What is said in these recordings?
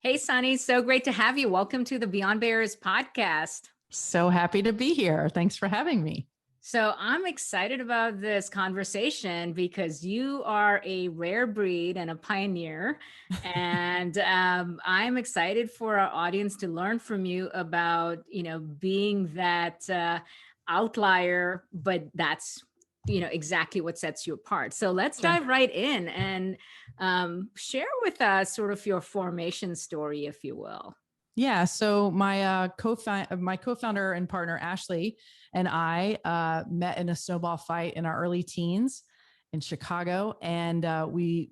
Hey, Sunny, so great to have you. Welcome to the Beyond Bears podcast. So happy to be here. Thanks for having me. So I'm excited about this conversation because you are a rare breed and a pioneer. And I'm excited for our audience to learn from you about, being that outlier, but that's, exactly what sets you apart. So let's dive right in and share with us sort of your formation story, if you will. Yeah. So my co-founder and partner, Ashleigh, and I met in a snowball fight in our early teens in Chicago. And we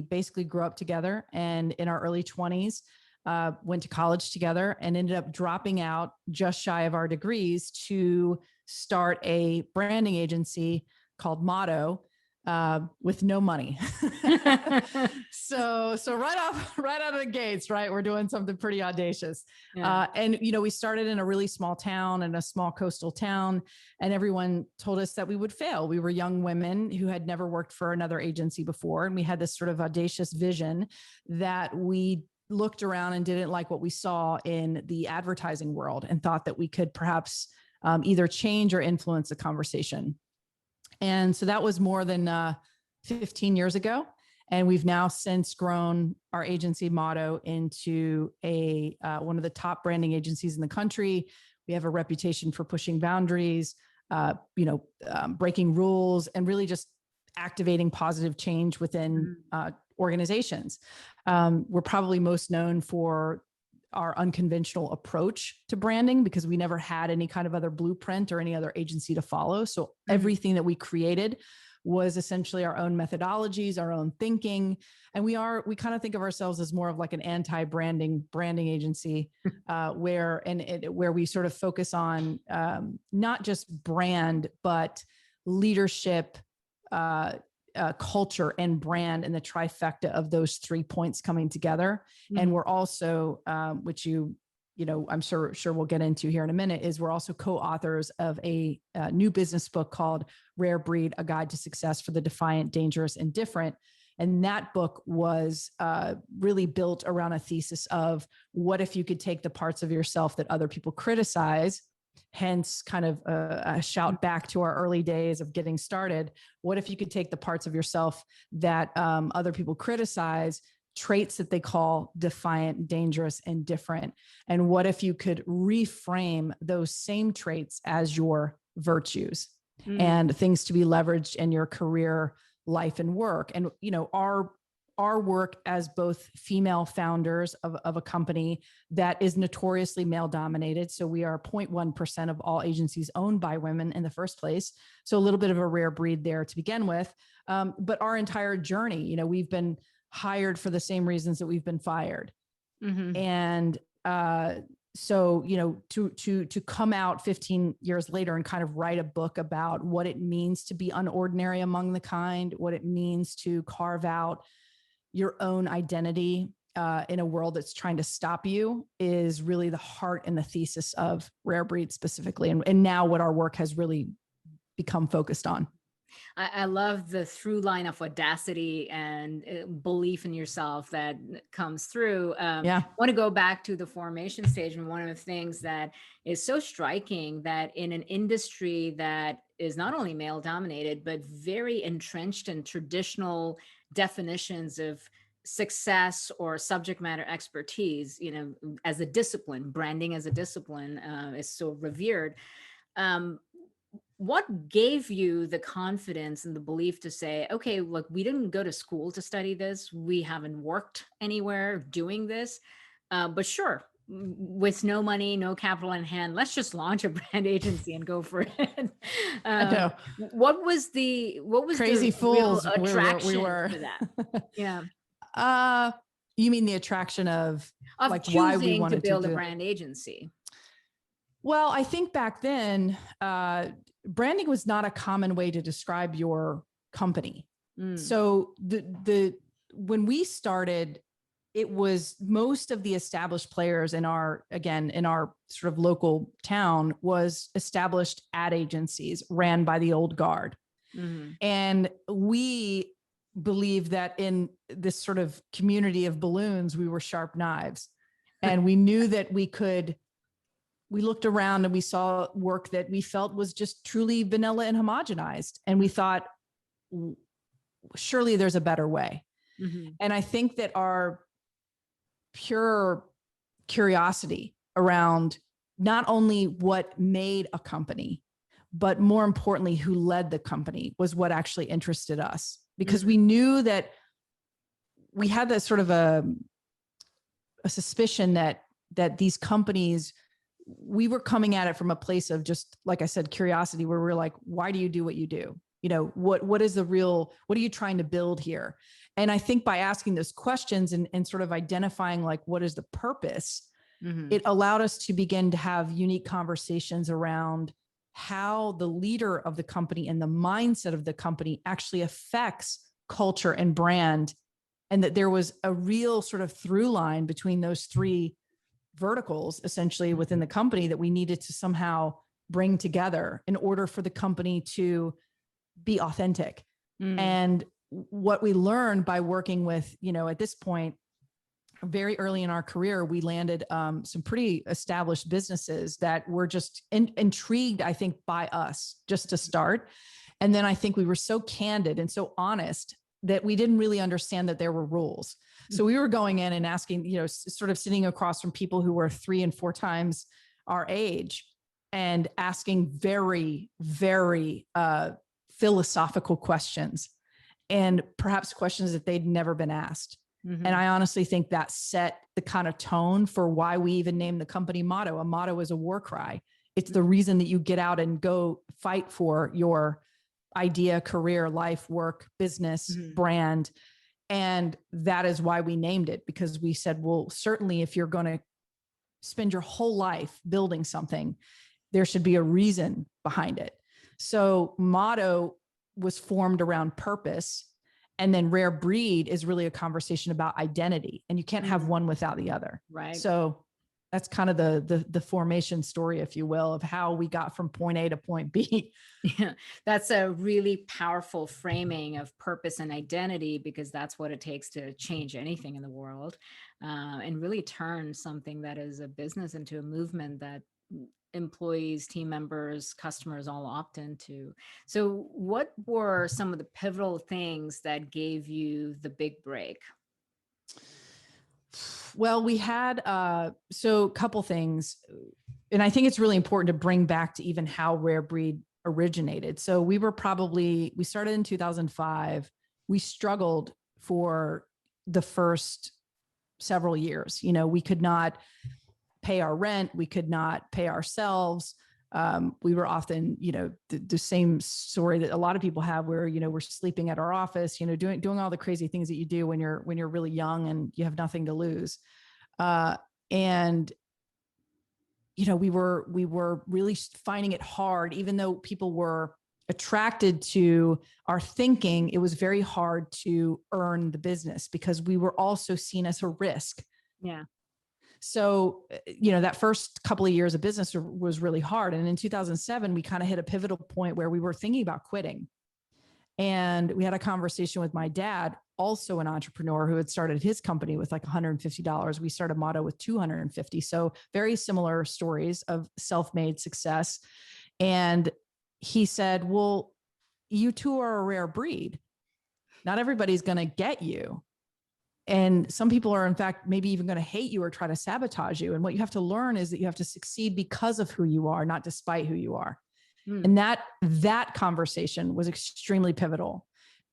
basically grew up together, and in our early 20s, went to college together and ended up dropping out just shy of our degrees to start a branding agency called Motto, with no money. so right out of the gates, right, we're doing something pretty audacious. Yeah. And we started in a really small town, in a small coastal town, and everyone told us that we would fail. We were young women who had never worked for another agency before, and we had this sort of audacious vision that we looked around and didn't like what we saw in the advertising world and thought that we could perhaps either change or influence the conversation. And so that was more than 15 years ago. And we've now since grown our agency Motto into one of the top branding agencies in the country. We have a reputation for pushing boundaries, breaking rules, and really just activating positive change within organizations. We're probably most known for our unconventional approach to branding because we never had any kind of other blueprint or any other agency to follow. So everything that we created was essentially our own methodologies, our own thinking. And we kind of think of ourselves as more of like an anti-branding agency, where we sort of focus on not just brand, but leadership, culture and brand, and the trifecta of those 3 points coming together. And we're also, which I'm sure we'll get into here in a minute, is we're also co-authors of a new business book called Rare Breed, A Guide to Success for the Defiant, Dangerous, and Different. And that book was really built around a thesis of what if you could take the parts of yourself that other people criticize, hence kind of a shout back to our early days of getting started. What if you could take the parts of yourself that other people criticize, traits that they call defiant, dangerous, and different? And what if you could reframe those same traits as your virtues and things to be leveraged in your career, life, and work? And, our work as both female founders of a company that is notoriously male dominated. So we are 0.1% of all agencies owned by women in the first place. So a little bit of a rare breed there to begin with. But our entire journey, we've been hired for the same reasons that we've been fired. And so, to come out 15 years later and kind of write a book about what it means to be unordinary among the kind, what it means to carve out your own identity in a world that's trying to stop you, is really the heart and the thesis of Rare Breed specifically. And now what our work has really become focused on. I love the through line of audacity and belief in yourself that comes through. I want to go back to the formation stage. And one of the things that is so striking, that in an industry that is not only male dominated, but very entrenched in traditional definitions of success or subject matter expertise, as a discipline, branding as a discipline is so revered. What gave you the confidence and the belief to say, okay, look, we didn't go to school to study this. We haven't worked anywhere doing this, but sure, with no money, no capital in hand, let's just launch a brand agency and go for it. What was crazy the fools real attraction we were. to that? Yeah. You mean the attraction of like choosing why we wanted to build to a do brand agency? Well, I think back then, branding was not a common way to describe your company. So when we started, it was most of the established players in our sort of local town was established ad agencies ran by the old guard. And we believed that in this sort of community of balloons, we were sharp knives. And we knew that we looked around and we saw work that we felt was just truly vanilla and homogenized. And we thought, surely there's a better way. Mm-hmm. And I think that our pure curiosity around not only what made a company, but more importantly, who led the company was what actually interested us, because mm-hmm. we knew that we had this sort of a suspicion that these companies, we were coming at it from a place of just, like I said, curiosity, where we're like, why do you do what you do? You know, what is the real, what are you trying to build here? And I think by asking those questions and sort of identifying like, what is the purpose, mm-hmm. it allowed us to begin to have unique conversations around how the leader of the company and the mindset of the company actually affects culture and brand. And that there was a real sort of through line between those three verticals, essentially within the company, that we needed to somehow bring together in order for the company to be authentic. Mm. And what we learned by working with, you know, at this point, very early in our career, we landed some pretty established businesses that were just intrigued, I think, by us just to start. And then I think we were so candid and so honest that we didn't really understand that there were rules. So we were going in and asking, you know, sort of sitting across from people who were 3 and 4 times our age and asking very, very philosophical questions, and perhaps questions that they'd never been asked. Mm-hmm. And I honestly think that set the kind of tone for why we even named the company motto. A motto is a war cry. It's the reason that you get out and go fight for your idea, career, life, work, business, mm-hmm. brand. And that is why we named it, because we said, well, certainly if you're going to spend your whole life building something, there should be a reason behind it. So motto was formed around purpose. And then rare breed is really a conversation about identity, and you can't have one without the other. Right. So that's kind of the formation story, if you will, of how we got from point A to point B. Yeah, that's a really powerful framing of purpose and identity, because that's what it takes to change anything in the world, and really turn something that is a business into a movement that employees, team members, customers all opt into. So what were some of the pivotal things that gave you the big break? Well, we had, so a couple things, and I think it's really important to bring back to even how Rare Breed originated. So we started in 2005. We struggled for the first several years. You know, we could not pay our rent. We could not pay ourselves. We were often, you know, the same story that a lot of people have, where, you know, we're sleeping at our office, you know, doing all the crazy things that you do when you're really young and you have nothing to lose. And, you know, we were really finding it hard, even though people were attracted to our thinking. It was very hard to earn the business because we were also seen as a risk. Yeah. So, you know, that first couple of years of business was really hard. And in 2007, we kind of hit a pivotal point where we were thinking about quitting. And we had a conversation with my dad, also an entrepreneur who had started his company with like $150. We started Motto with $250. So very similar stories of self-made success. And he said, well, you two are a rare breed. Not everybody's going to get you. And some people are, in fact, maybe even going to hate you or try to sabotage you. And what you have to learn is that you have to succeed because of who you are, not despite who you are. And that conversation was extremely pivotal,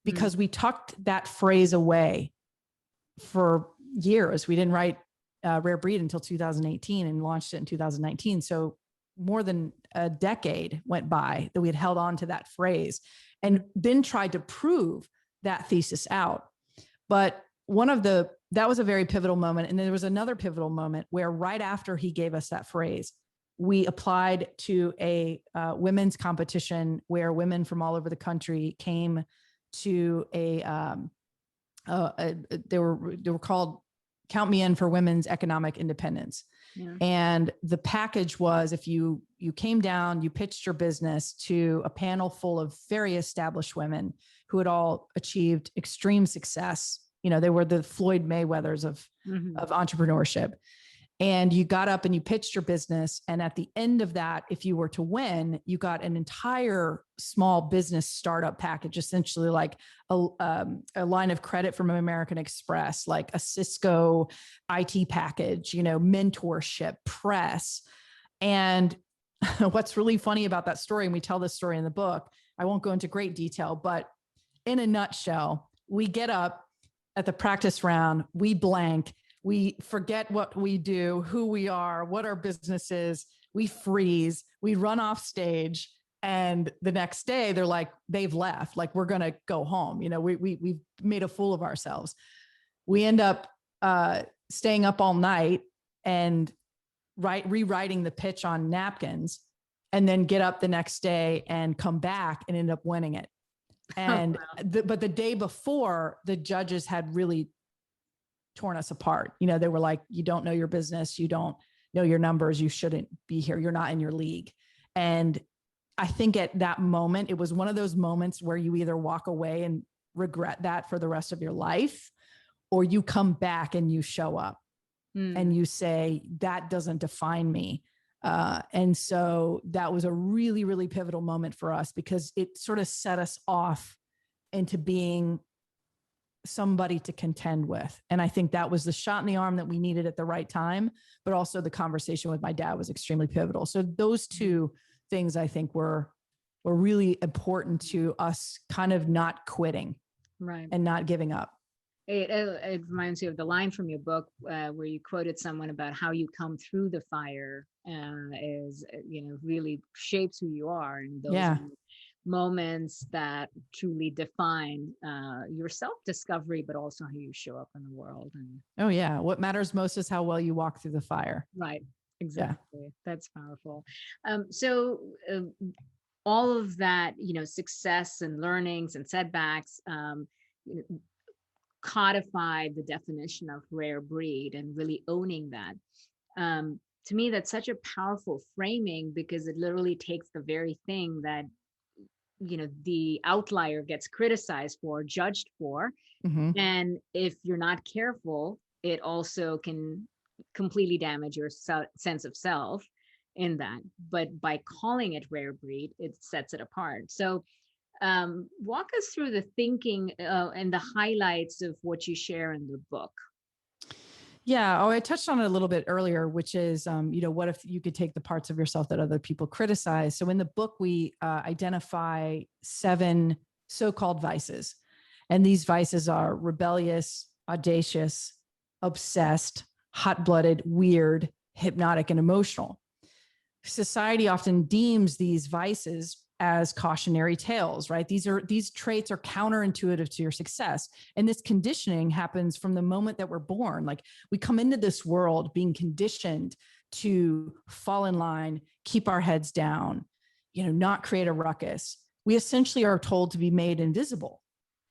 because we tucked that phrase away for years. We didn't write Rare Breed until 2018 and launched it in 2019. So more than a decade went by that we had held on to that phrase and then tried to prove that thesis out. But that was a very pivotal moment. And then there was another pivotal moment where right after he gave us that phrase, we applied to a women's competition where women from all over the country came to they were called Count Me In for Women's Economic Independence. Yeah. And the package was, if you came down, you pitched your business to a panel full of very established women who had all achieved extreme success. They were the Floyd Mayweathers of entrepreneurship. And you got up and you pitched your business. And at the end of that, if you were to win, you got an entire small business startup package, essentially like a line of credit from American Express, like a Cisco IT package, mentorship, press. And what's really funny about that story, and we tell this story in the book, I won't go into great detail, but in a nutshell, we get up at the practice round, we blank, we forget what we do, who we are, what our business is. We freeze, we run off stage. And the next day they're like, they've left. Like, we're going to go home. We've made a fool of ourselves. We end up staying up all night and rewriting the pitch on napkins, and then get up the next day and come back and end up winning it. And, but the day before, the judges had really torn us apart. They were like, you don't know your business. You don't know your numbers. You shouldn't be here. You're not in your league. And I think at that moment, it was one of those moments where you either walk away and regret that for the rest of your life, or you come back and you show up and you say, that doesn't define me. And so that was a really, really pivotal moment for us, because it sort of set us off into being somebody to contend with. And I think that was the shot in the arm that we needed at the right time, but also the conversation with my dad was extremely pivotal. So those two things, I think, were really important to us kind of not quitting, right, and not giving up. It reminds me of the line from your book where you quoted someone about how you come through the fire is, really shapes who you are. And those moments that truly define your self-discovery, but also how you show up in the world. And what matters most is how well you walk through the fire. Right. Exactly. That's powerful. So all of that, success and learnings and setbacks, codified the definition of rare breed and really owning that. To me, that's such a powerful framing, because it literally takes the very thing that the outlier gets criticized for, judged for. And if you're not careful, it also can completely damage your sense of self in that. But by calling it rare breed, it sets it apart. So walk us through the thinking and the highlights of what you share in the book. I touched on it a little bit earlier, which is, what if you could take the parts of yourself that other people criticize? So in the book, we identify 7 so-called vices. And these vices are rebellious, audacious, obsessed, hot-blooded, weird, hypnotic, and emotional. Society often deems these vices as cautionary tales, right? These traits are counterintuitive to your success. And this conditioning happens from the moment that we're born. Like, we come into this world being conditioned to fall in line, keep our heads down, not create a ruckus. We essentially are told to be made invisible.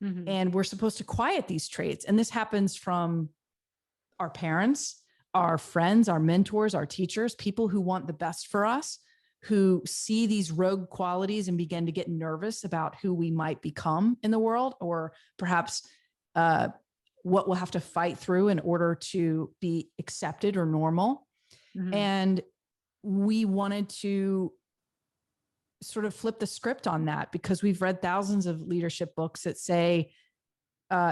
And we're supposed to quiet these traits. And this happens from our parents, our friends, our mentors, our teachers, people who want the best for us, who see these rogue qualities and begin to get nervous about who we might become in the world, or perhaps what we'll have to fight through in order to be accepted or normal. And we wanted to sort of flip the script on that, because we've read thousands of leadership books that say,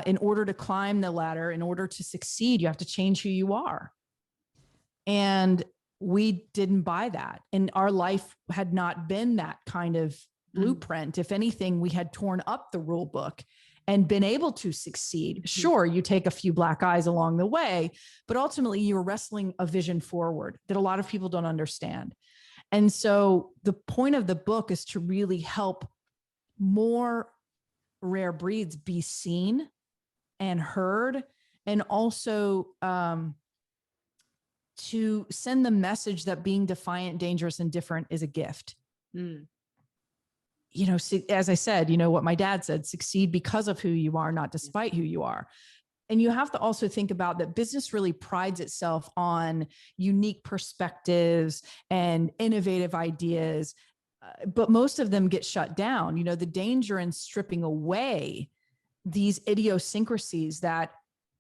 in order to climb the ladder, in order to succeed, you have to change who you are. And we didn't buy that. And our life had not been that kind of blueprint. If anything, we had torn up the rule book and been able to succeed. Sure, you take a few black eyes along the way, but ultimately you're wrestling a vision forward that a lot of people don't understand. And so the point of the book is to really help more rare breeds be seen and heard, and also to send the message that being defiant, dangerous, and different is a gift. As I said, what my dad said, succeed because of who you are, not despite who you are. And you have to also think about that business really prides itself on unique perspectives and innovative ideas. but most of them get shut down. You know, the danger in stripping away these idiosyncrasies that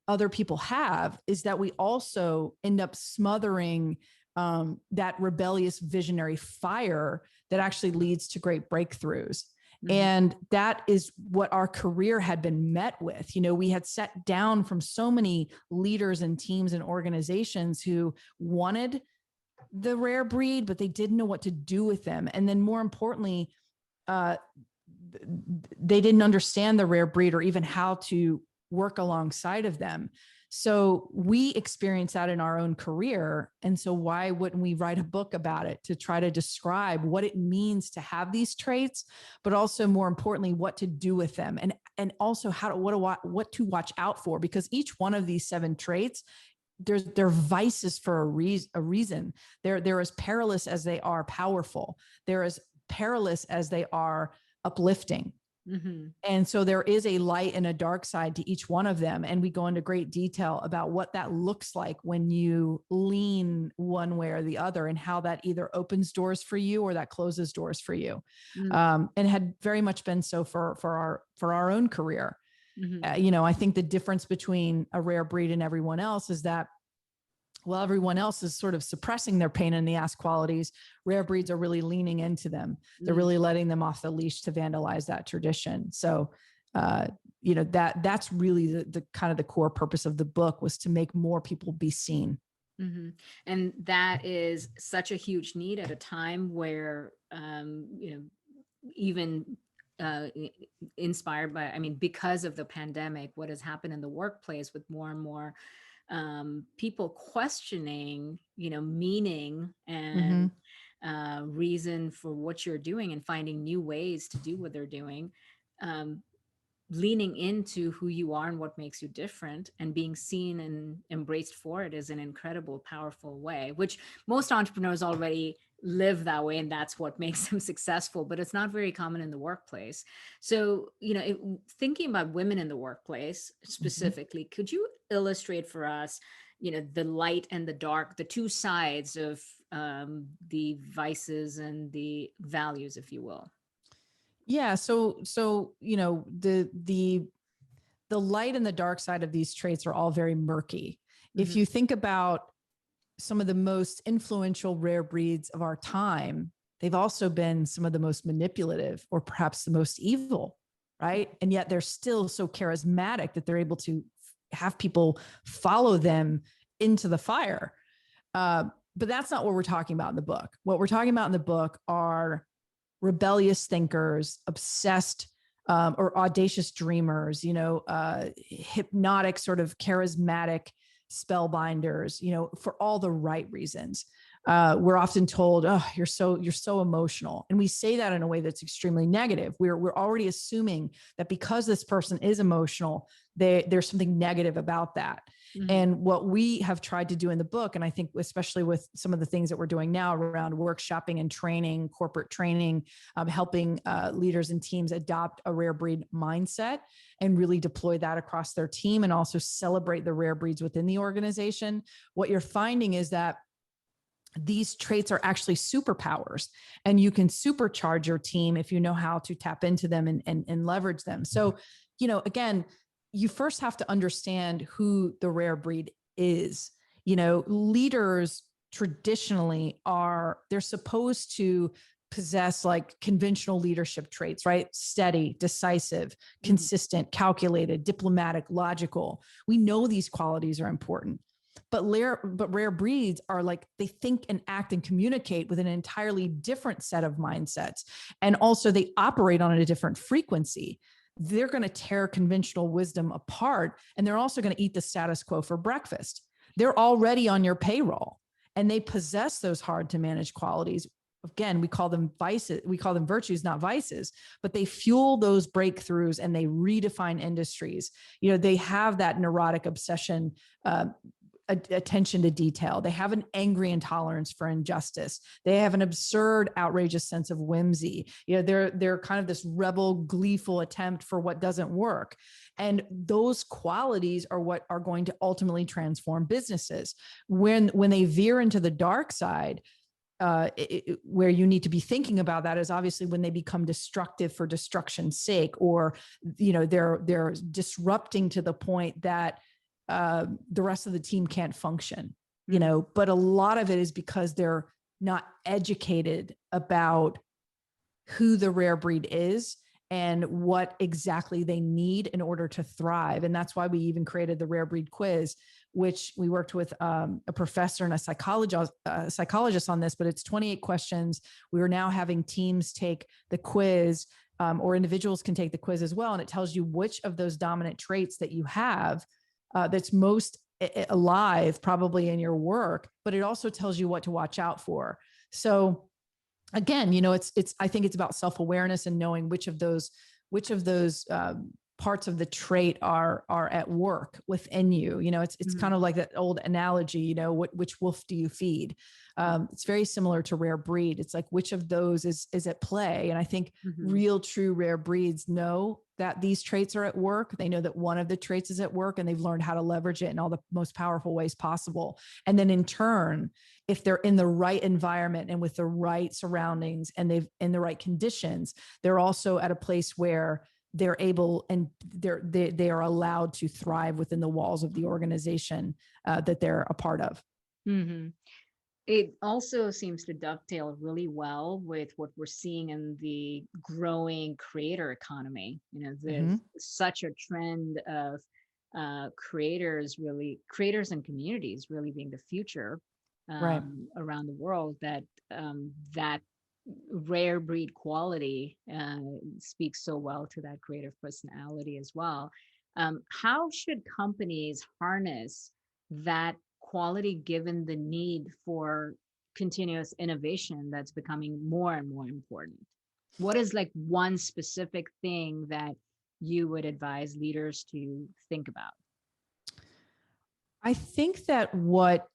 other people have is that we also end up smothering that rebellious visionary fire that actually leads to great breakthroughs. Mm-hmm. And that is what our career had been met with. You know, we had sat down from so many leaders and teams and organizations who wanted the rare breed, but they didn't know what to do with them. And then more importantly, they didn't understand the rare breed or even how to work alongside of them. So we experienced that in our own career. And so why wouldn't we write a book about it to try to describe what it means to have these traits, but also more importantly, what to do with them, and also what to watch out for, because each one of these 7 traits, they're vices for a reason. They're as perilous as they are powerful. They're as perilous as they are uplifting. Mm-hmm. And so there is a light and a dark side to each one of them. And we go into great detail about what that looks like when you lean one way or the other, and how that either opens doors for you or that closes doors for you. Mm-hmm. And had very much been so for our own career. Mm-hmm. You know, I think the difference between a rare breed and everyone else is that while everyone else is sort of suppressing their pain in the ass qualities, rare breeds are really leaning into them. They're really letting them off the leash to vandalize that tradition. So, you know, that's really the kind of the core purpose of the book, was to make more people be seen. Mm-hmm. And that is such a huge need at a time where, you know, even inspired by, I mean, because of the pandemic, what has happened in the workplace with more and more people questioning, you know, meaning and reason for what you're doing, and finding new ways to do what they're doing, leaning into who you are and what makes you different, and being seen and embraced for it is an incredible, powerful way, which most entrepreneurs already live that way, and that's what makes them successful, but it's not very common in the workplace. So, you know, thinking about women in the workplace specifically, could you illustrate for us, you know, the light and the dark, the two sides of the vices and the values, if you will? Yeah. So, you know, the light and the dark side of these traits are all very murky. Mm-hmm. If you think about some of the most influential rare breeds of our time, they've also been some of the most manipulative, or perhaps the most evil, right? And yet they're still so charismatic that they're able to have people follow them into the fire. But that's not what we're talking about in the book. What we're talking about in the book are rebellious thinkers, obsessed or audacious dreamers, you know, hypnotic, sort of charismatic spellbinders, you know, for all the right reasons. We're often told, "Oh, you're so emotional," and we say that in a way that's extremely negative. We're already assuming that because this person is emotional, there's something negative about that. Mm-hmm. And what we have tried to do in the book, and I think especially with some of the things that we're doing now around workshopping and training, corporate training, helping leaders and teams adopt a rare breed mindset and really deploy that across their team, and also celebrate the rare breeds within the organization. What you're finding is that these traits are actually superpowers, and you can supercharge your team if you know how to tap into them and leverage them. So, you know, again, you first have to understand who the rare breed is. You know, leaders traditionally they're supposed to possess like conventional leadership traits, right? Steady, decisive, consistent, calculated, diplomatic, logical. We know these qualities are important. But rare breeds are like, they think and act and communicate with an entirely different set of mindsets. And also they operate on a different frequency. They're going to tear conventional wisdom apart, and they're also going to eat the status quo for breakfast. They're already on your payroll, and they possess those hard to manage qualities. Again, we call them vices. We call them virtues, not vices, but they fuel those breakthroughs and they redefine industries. You know, they have that neurotic obsession, attention to detail. They have an angry intolerance for injustice. They have an absurd, outrageous sense of whimsy. You know, they're kind of this rebel, gleeful attempt for what doesn't work. And those qualities are what are going to ultimately transform businesses. When they veer into the dark side, where you need to be thinking about that is obviously when they become destructive for destruction's sake, or, they're disrupting to the point that the rest of the team can't function, but a lot of it is because they're not educated about who the rare breed is and what exactly they need in order to thrive. And that's why we even created the rare breed quiz, which we worked with a professor and a psychologist on this, but it's 28 questions. We are now having teams take the quiz, or individuals can take the quiz as well. And it tells you which of those dominant traits that you have that's most alive probably in your work, but it also tells you what to watch out for. So again, I think it's about self-awareness and knowing which of those parts of the trait are at work within you. It's kind of like that old analogy, which wolf do you feed? It's very similar to rare breed. It's like, which of those is at play? And I think real, true rare breeds know that these traits are at work. They know that one of the traits is at work, and they've learned how to leverage it in all the most powerful ways possible. And then in turn, if they're in the right environment and with the right surroundings and they've in the right conditions, they're also at a place where they're able and they are allowed to thrive within the walls of the organization that they're a part of. Mm-hmm. It also seems to dovetail really well with what we're seeing in the growing creator economy. There's such a trend of creators and communities really being the future around the world, that that rare breed quality speaks so well to that creative personality as well. How should companies harness that quality given the need for continuous innovation that's becoming more and more important? What is like one specific thing that you would advise leaders to think about? I think that what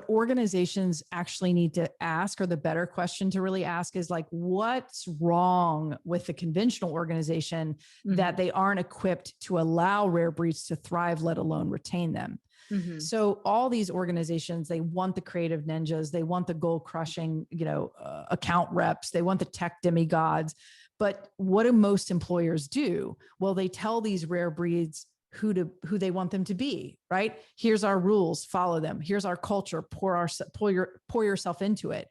organizations actually need to ask, or the better question to really ask, is like, what's wrong with the conventional organization that they aren't equipped to allow rare breeds to thrive, let alone retain them? So all these organizations, they want the creative ninjas, they want the goal crushing, account reps, they want the tech demigods. But what do most employers do? Well, they tell these rare breeds who they want them to be, right? Here's our rules, follow them. Here's our culture, pour yourself into it.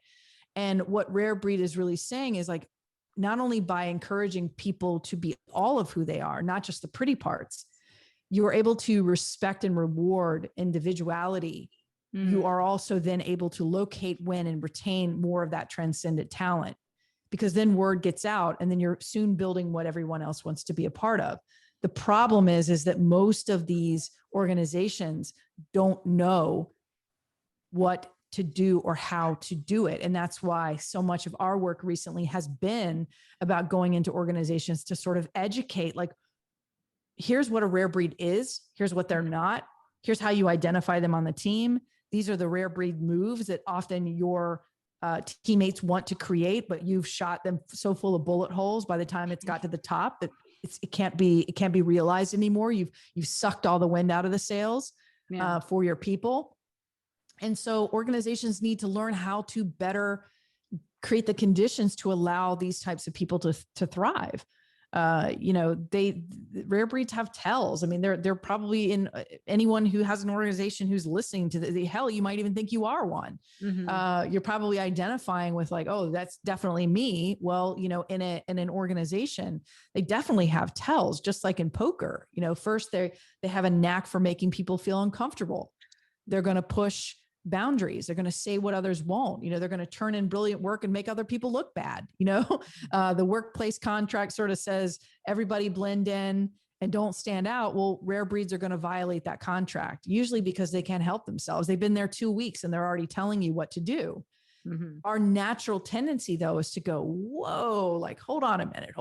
And what rare breed is really saying is like, not only by encouraging people to be all of who they are, not just the pretty parts, you are able to respect and reward individuality. You are also then able to locate, win, and retain more of that transcendent talent, because then word gets out and then you're soon building what everyone else wants to be a part of. The problem is that most of these organizations don't know what to do or how to do it. And that's why so much of our work recently has been about going into organizations to sort of educate, like, here's what a rare breed is. Here's what they're not. Here's how you identify them on the team. These are the rare breed moves that often your teammates want to create, but you've shot them so full of bullet holes by the time it's got to the top that it can't be realized anymore. You've sucked all the wind out of the sails for your people. And so organizations need to learn how to better create the conditions to allow these types of people to thrive. Rare breeds have tells. I mean, they're probably in anyone who has an organization who's listening to the hell, you might even think you are one. You're probably identifying with like, oh, that's definitely me. Well, in an organization, they definitely have tells, just like in poker. First they have a knack for making people feel uncomfortable. They're going to push boundaries. They're going to say what others won't. They're going to turn in brilliant work and make other people look bad. The workplace contract sort of says everybody blend in and don't stand out. Well, rare breeds are going to violate that contract, usually because they can't help themselves. They've been there 2 weeks and they're already telling you what to do. Our natural tendency, though, is to go, whoa, like, hold on a minute.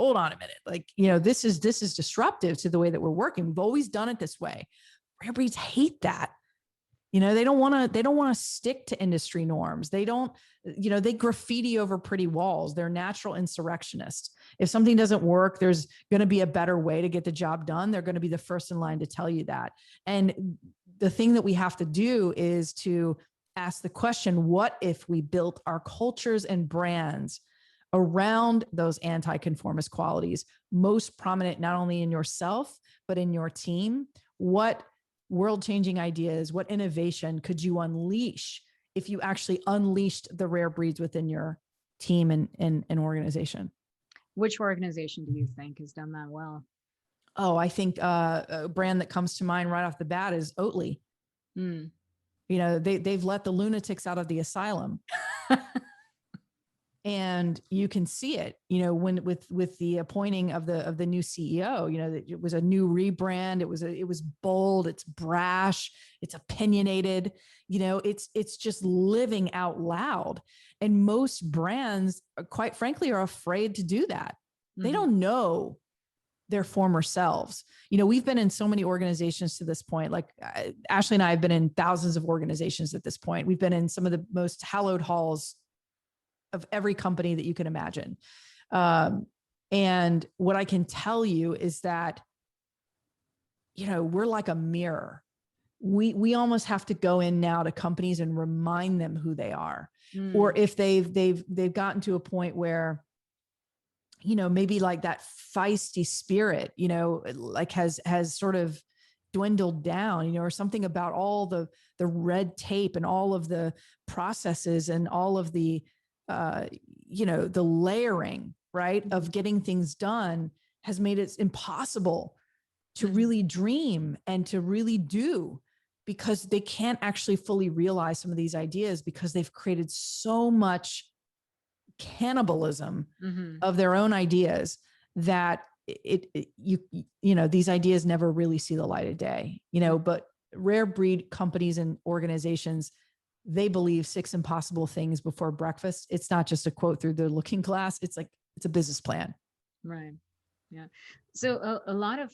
Like, this is disruptive to the way that we're working. We've always done it this way. Rare breeds hate that. They don't want to stick to industry norms. They don't, they graffiti over pretty walls. They're natural insurrectionists. If something doesn't work, there's going to be a better way to get the job done. They're going to be the first in line to tell you that. And the thing that we have to do is to ask the question, what if we built our cultures and brands around those anti-conformist qualities, most prominent not only in yourself, but in your team? What world-changing ideas, what innovation could you unleash if you actually unleashed the rare breeds within your team and organization? Which organization do you think has done that well? Oh, I think a brand that comes to mind right off the bat is Oatly. You know, they've let the lunatics out of the asylum. And you can see it, you know, when with the appointing of the new CEO, you know, it was a new rebrand. It was bold, it's brash, it's opinionated, you know, it's just living out loud. And most brands, quite frankly, are afraid to do that. They don't know their former selves. You know, we've been in so many organizations to this point. Like Ashleigh and I have been in thousands of organizations at this point. We've been in some of the most hallowed halls of every company that you can imagine. And what I can tell you is that, you know, we're like a mirror. We almost have to go in now to companies and remind them who they are. Or if they've gotten to a point where, you know, maybe like that feisty spirit, you know, like has sort of dwindled down, you know, or something about all the red tape and all of the processes and all of the, you know, the layering, right, of getting things done has made it impossible to really dream and to really do, because they can't actually fully realize some of these ideas because they've created so much cannibalism of their own ideas that you know, these ideas never really see the light of day, you know. But rare breed companies and organizations, they believe 6 impossible things before breakfast. It's not just a quote through the looking glass. It's like, it's a business plan. Right. Yeah. So a lot of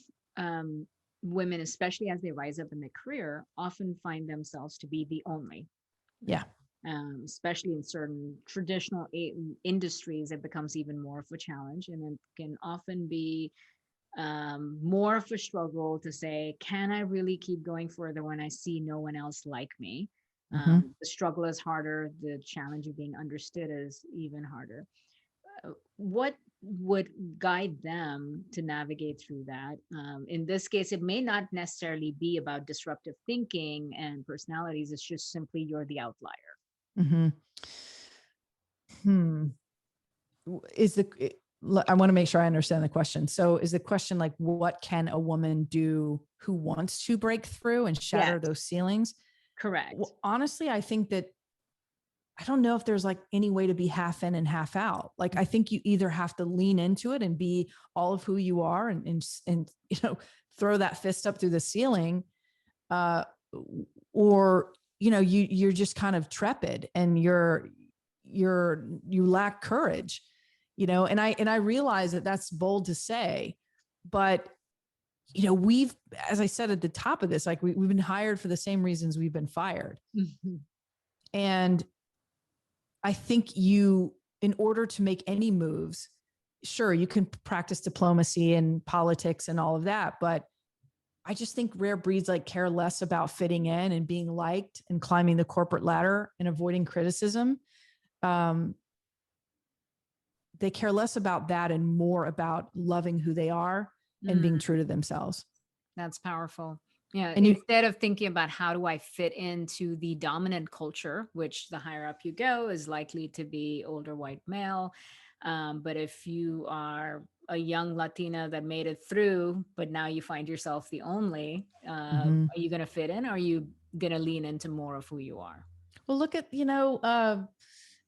women, especially as they rise up in their career, often find themselves to be the only. Yeah. Especially in certain traditional industries, it becomes even more of a challenge, and it can often be more of a struggle to say, can I really keep going further when I see no one else like me? The struggle is harder. The challenge of being understood is even harder. What would guide them to navigate through that? In this case, it may not necessarily be about disruptive thinking and personalities. It's just simply you're the outlier. I want to make sure I understand the question. So is the question like, what can a woman do who wants to break through and shatter those ceilings? Correct. Well, honestly, I think that, I don't know if there's like any way to be half in and half out. Like, I think you either have to lean into it and be all of who you are and you know, throw that fist up through the ceiling, or, you know, you're just kind of trepid and you lack courage, you know. And I realize that that's bold to say, but, you know, we've, as I said at the top of this, like we've been hired for the same reasons we've been fired. And I think in order to make any moves, sure, you can practice diplomacy and politics and all of that, but I just think rare breeds like care less about fitting in and being liked and climbing the corporate ladder and avoiding criticism. They care less about that and more about loving who they are and being true to themselves. That's powerful. Yeah. And instead of thinking about how do I fit into the dominant culture, which the higher up you go is likely to be older white male. But if you are a young Latina that made it through, but now you find yourself the only, are you going to fit in? Or are you going to lean into more of who you are? Well, look at, you know,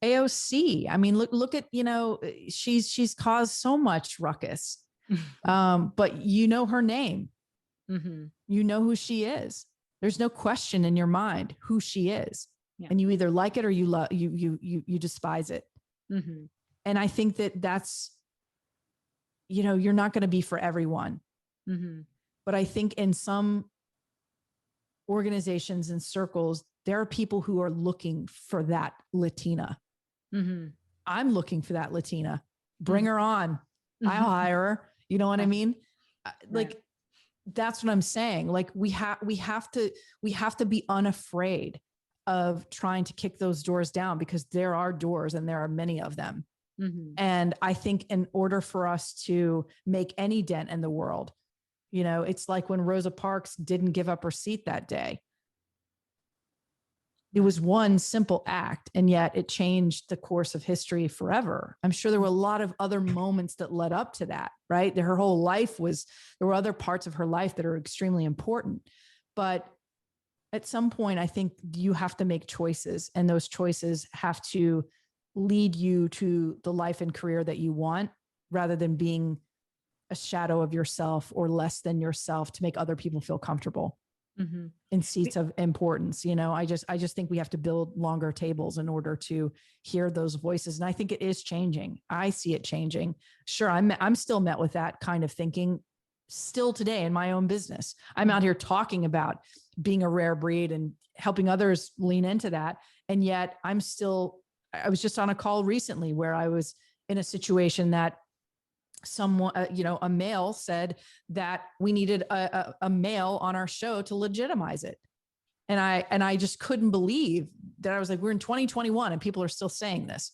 AOC. I mean, look at, you know, she's caused so much ruckus, but you know her name. You know who she is. There's no question in your mind who she is, and you either like it or you love you despise it. And I think that's, you know, you're not going to be for everyone. But I think in some organizations and circles, there are people who are looking for that Latina. I'm looking for that Latina. Bring her on. I'll hire her. You know what I mean? Like, that's what I'm saying. Like we have to be unafraid of trying to kick those doors down, because there are doors and there are many of them. And I think in order for us to make any dent in the world, you know, it's like when Rosa Parks didn't give up her seat that day. It was one simple act, and yet it changed the course of history forever. I'm sure there were a lot of other moments that led up to that, right? Her whole life there were other parts of her life that are extremely important. But at some point, I think you have to make choices, and those choices have to lead you to the life and career that you want, rather than being a shadow of yourself or less than yourself to make other people feel comfortable in seats of importance. You know, I just think we have to build longer tables in order to hear those voices. And I think it is changing. I see it changing. Sure. I'm still met with that kind of thinking still today in my own business. I'm out here talking about being a rare breed and helping others lean into that. And yet I was just on a call recently where I was in a situation that someone, a male said that we needed a male on our show to legitimize it. And I just couldn't believe that. I was like, we're in 2021 and people are still saying this.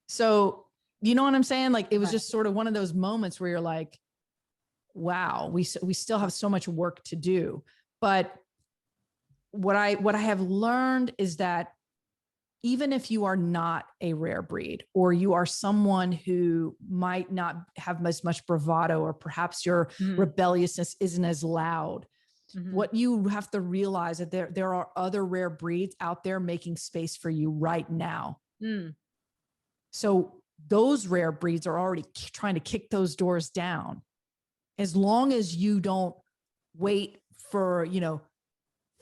So, you know what I'm saying? Like, it was just sort of one of those moments where you're like, wow, we still have so much work to do. But what I have learned is that even if you are not a rare breed, or you are someone who might not have as much bravado, or perhaps your rebelliousness isn't as loud, what you have to realize that there are other rare breeds out there making space for you right now. So those rare breeds are already trying to kick those doors down. As long as you don't wait for,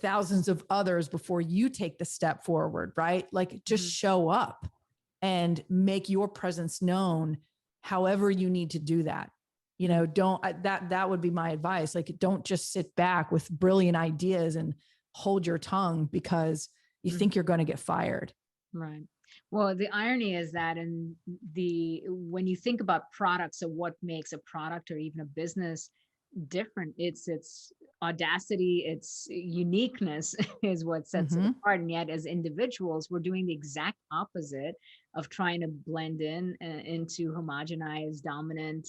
thousands of others before you take the step forward, right? Like, just show up and make your presence known however you need to do that. That would be my advice. Like, don't just sit back with brilliant ideas and hold your tongue because you think you're going to get fired. Right. Well, the irony is that when you think about products, or what makes a product or even a business different, it's audacity, its uniqueness is what sets it apart. And yet, as individuals, we're doing the exact opposite of trying to blend into homogenized, dominant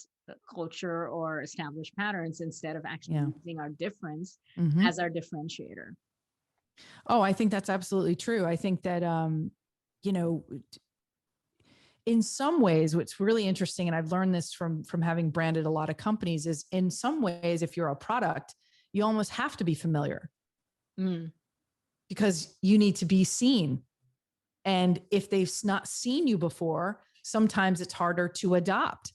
culture or established patterns, instead of actually using our difference as our differentiator. Oh, I think that's absolutely true. I think that, in some ways, what's really interesting, and I've learned this from having branded a lot of companies, is in some ways, if you're a product, you almost have to be familiar because you need to be seen. And if they've not seen you before, sometimes it's harder to adopt.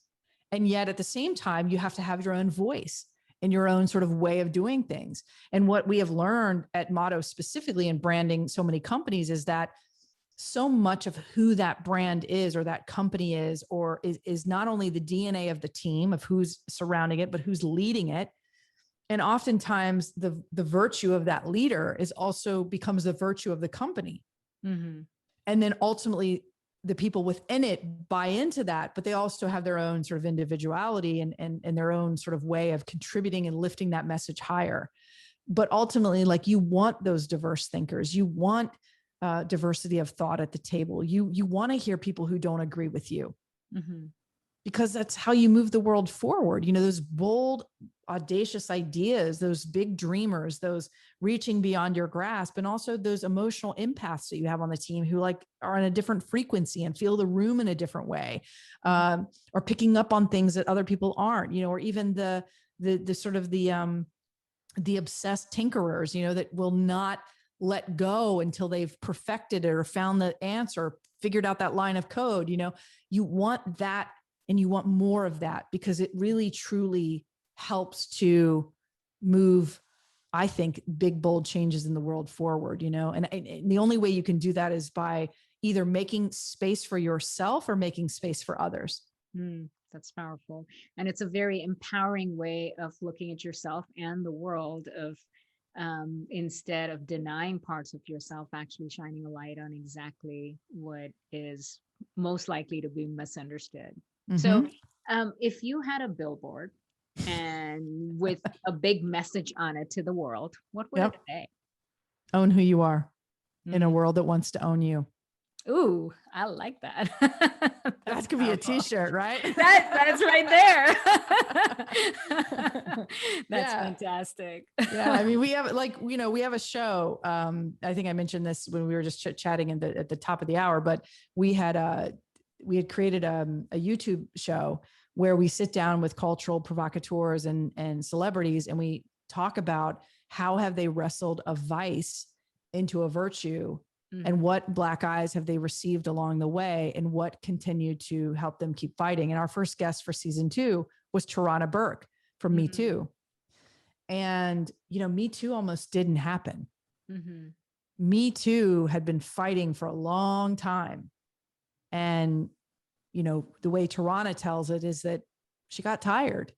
And yet at the same time, you have to have your own voice and your own sort of way of doing things. And what we have learned at Motto, specifically in branding so many companies, is that so much of who that brand is, or that company is, or is not only the DNA of the team, of who's surrounding it, but who's leading it. And oftentimes the virtue of that leader becomes the virtue of the company. And then ultimately the people within it buy into that, but they also have their own sort of individuality and their own sort of way of contributing and lifting that message higher. But ultimately, like, you want those diverse thinkers, you want diversity of thought at the table. You want to hear people who don't agree with you, because that's how you move the world forward. Those bold, audacious ideas, those big dreamers, those reaching beyond your grasp, and also those emotional empaths that you have on the team who are on a different frequency and feel the room in a different way, or picking up on things that other people aren't, or even the sort of the obsessed tinkerers, that will not let go until they've perfected it or found the answer, figured out that line of code. You want that, and you want more of that, because it really truly helps to move, I think, big, bold changes in the world forward, and the only way you can do that is by either making space for yourself or making space for others. That's powerful. And it's a very empowering way of looking at yourself and the world, of instead of denying parts of yourself, actually shining a light on exactly what is most likely to be misunderstood. So if you had a billboard and with a big message on it to the world, what would it say? Own who you are. in a world that wants to own you. Ooh, I like that. That could be a t-shirt, right? That's right there. That's fantastic. Yeah. I mean, we have we have a show. I think I mentioned this when we were just chatting at the top of the hour, but we had created a YouTube show where we sit down with cultural provocateurs and celebrities, and we talk about how have they wrestled a vice into a virtue, and what black eyes have they received along the way, and what continued to help them keep fighting. And our first guest for season 2 was Tarana Burke from Me Too. And, Me Too almost didn't happen. Me Too had been fighting for a long time. And, the way Tarana tells it is that she got tired.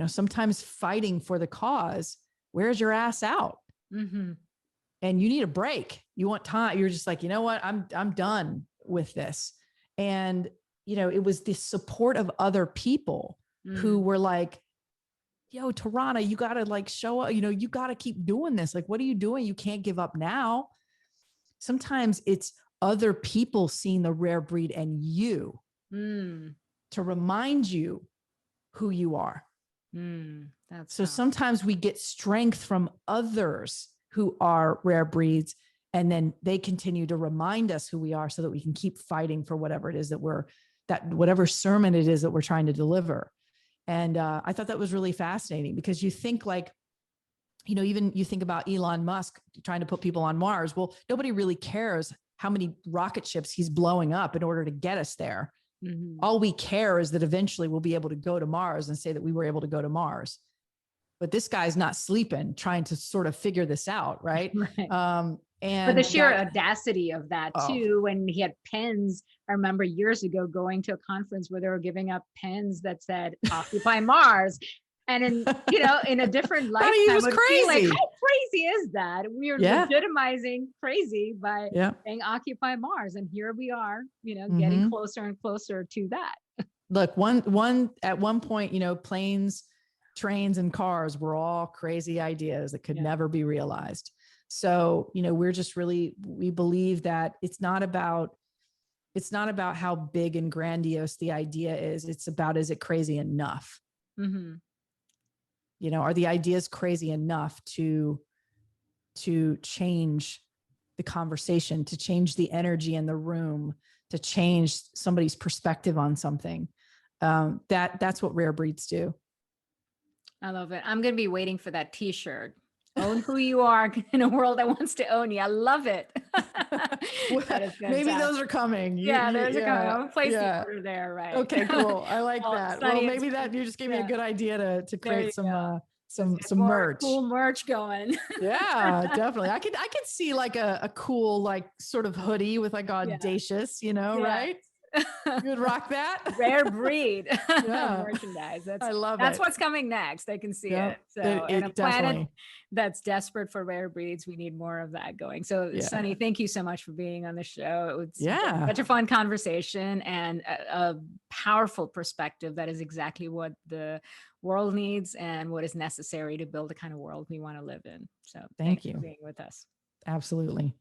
Sometimes fighting for the cause wears your ass out. And you need a break. You want time. You're just like, you know what? I'm done with this. And, it was the support of other people who were like, yo, Tarana, you got to show up, you got to keep doing this. Like, what are you doing? You can't give up now. Sometimes it's other people seeing the rare breed and you to remind you who you are. So sometimes we get strength from others who are rare breeds, and then they continue to remind us who we are so that we can keep fighting for whatever it is whatever sermon it is that we're trying to deliver. And I thought that was really fascinating, because you think even you think about Elon Musk trying to put people on Mars. Well, nobody really cares how many rocket ships he's blowing up in order to get us there. All we care is that eventually we'll be able to go to Mars and say that we were able to go to Mars. But this guy's not sleeping, trying to sort of figure this out. Right. But the sheer audacity of that too, when he had pens, I remember years ago going to a conference where they were giving up pens that said Occupy Mars. And in a different lifetime, he was crazy. How crazy is that? We are legitimizing crazy by saying Occupy Mars. And here we are, getting closer and closer to that. Look, at one point, planes, trains, and cars were all crazy ideas that could never be realized. So, we believe that it's not about how big and grandiose the idea is. It's about, is it crazy enough? Are the ideas crazy enough to change the conversation, to change the energy in the room, to change somebody's perspective on something? That's what rare breeds do. I love it. I'm going to be waiting for that t-shirt. Own who you are in a world that wants to own you. I love it. Maybe those are coming. Those are coming. I'm going to place the order there, right? Okay, cool. I like that. Well, maybe that you just gave me a good idea to create some merch. Cool merch going. Yeah, definitely. I could see a cool sort of hoodie with audacious, right? You would rock that. Rare breed merchandise. I love it. That's what's coming next. I can see it. So in a planet that's desperate for rare breeds, we need more of that going. So Sunny, thank you so much for being on the show. It was such a fun conversation and a powerful perspective. That is exactly what the world needs and what is necessary to build the kind of world we want to live in. So thank you for being with us. Absolutely.